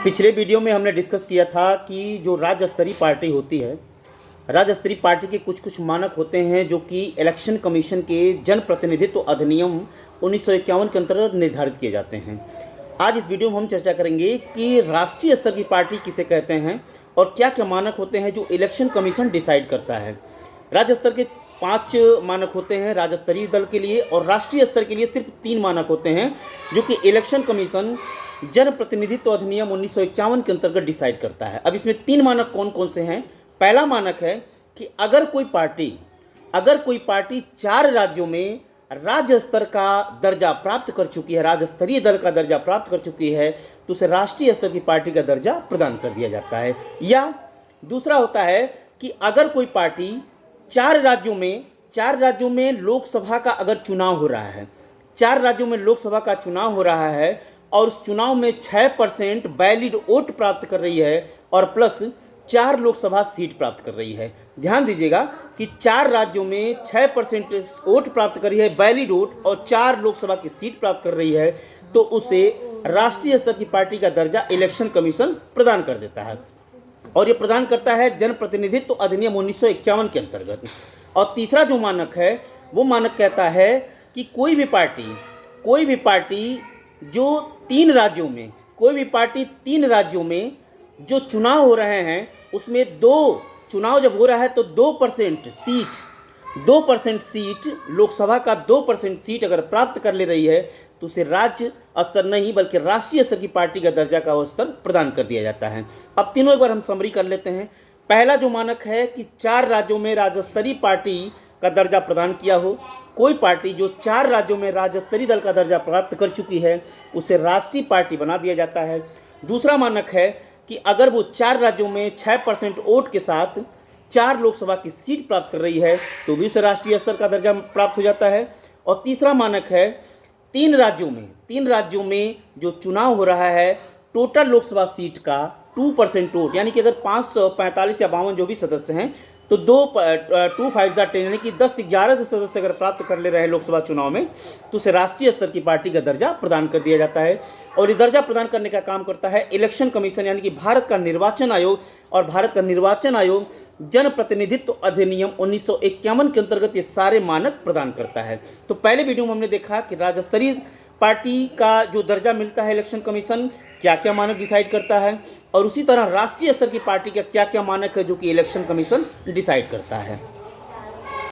पिछले वीडियो में हमने डिस्कस किया था कि जो राज्य स्तरीय पार्टी होती है, राज्य स्तरीय पार्टी के कुछ कुछ मानक होते हैं जो कि इलेक्शन कमीशन के जन प्रतिनिधित्व अधिनियम 1951 के अंतर्गत निर्धारित किए जाते हैं। आज इस वीडियो में हम चर्चा करेंगे कि राष्ट्रीय स्तर की पार्टी किसे कहते हैं और क्या क्या मानक होते हैं जो इलेक्शन कमीशन डिसाइड करता है। राज्य स्तर के 5 मानक होते हैं राज्य स्तरीय दल के लिए, और राष्ट्रीय स्तर के लिए सिर्फ 3 मानक होते हैं जो कि इलेक्शन कमीशन जन प्रतिनिधित्व अधिनियम 1951 के अंतर्गत डिसाइड करता है। अब इसमें 3 मानक कौन कौन से हैं? पहला मानक है कि अगर कोई पार्टी 4 राज्यों में राज्य स्तर का दर्जा प्राप्त कर चुकी है, राज्य स्तरीय दल का दर्जा प्राप्त कर चुकी है, तो उसे राष्ट्रीय स्तर की पार्टी का दर्जा प्रदान कर दिया जाता है। या दूसरा होता है कि अगर कोई पार्टी 4 राज्यों में लोकसभा का अगर चुनाव हो रहा है, 4 राज्यों में लोकसभा का चुनाव हो रहा है और उस चुनाव में 6% वैलिड वोट प्राप्त कर रही है और प्लस 4 लोकसभा सीट प्राप्त कर रही है। ध्यान दीजिएगा कि 4 राज्यों में 6% वोट प्राप्त कर रही है, वैलिड वोट, और 4 लोकसभा की सीट प्राप्त कर रही है, तो उसे राष्ट्रीय स्तर की पार्टी का दर्जा इलेक्शन कमीशन प्रदान कर देता है, और ये प्रदान करता है जन प्रतिनिधित्व अधिनियम 1951 के अंतर्गत। और तीसरा जो मानक है वो मानक कहता है कि कोई भी पार्टी जो 3 राज्यों में जो चुनाव हो रहे हैं उसमें चुनाव जब हो रहा है तो 2% सीट लोकसभा का 2% सीट अगर प्राप्त कर ले रही है तो उसे राज्य स्तर नहीं बल्कि राष्ट्रीय स्तर की पार्टी का दर्जा का स्तर प्रदान कर दिया जाता है। अब तीनों एक बार हम समरी कर लेते हैं। पहला जो मानक है कि 4 राज्यों में राज्य स्तरीय पार्टी का दर्जा प्रदान किया हो। कोई पार्टी जो 4 राज्यों में राज्य स्तरीय दल का दर्जा प्राप्त कर चुकी है उसे राष्ट्रीय पार्टी बना दिया जाता है। दूसरा मानक है कि अगर वो 4 राज्यों में 6% वोट के साथ 4 लोकसभा की सीट प्राप्त कर रही है तो भी उसे राष्ट्रीय स्तर का दर्जा प्राप्त हो जाता है। और तीसरा मानक है 3 राज्यों में जो चुनाव हो रहा है टोटल लोकसभा सीट का 2% वोट, यानी कि अगर 545 या 52 जो भी सदस्य हैं तो 2 5 10 यानी कि 10-11 से सदस्य अगर प्राप्त कर ले रहे हैं लोकसभा चुनाव में तो उसे राष्ट्रीय स्तर की पार्टी का दर्जा प्रदान कर दिया जाता है। और ये दर्जा प्रदान करने का काम करता है इलेक्शन कमीशन, यानी कि भारत का निर्वाचन आयोग, और भारत का निर्वाचन आयोग जन प्रतिनिधित्व अधिनियम 1951 के अंतर्गत ये सारे मानक प्रदान करता है। तो पहले वीडियो में हमने देखा कि राज्य स्तरीय पार्टी का जो दर्जा मिलता है इलेक्शन कमीशन क्या क्या मानक डिसाइड करता है, और उसी तरह राष्ट्रीय स्तर की पार्टी का क्या क्या मानक है जो कि इलेक्शन कमीशन डिसाइड करता है।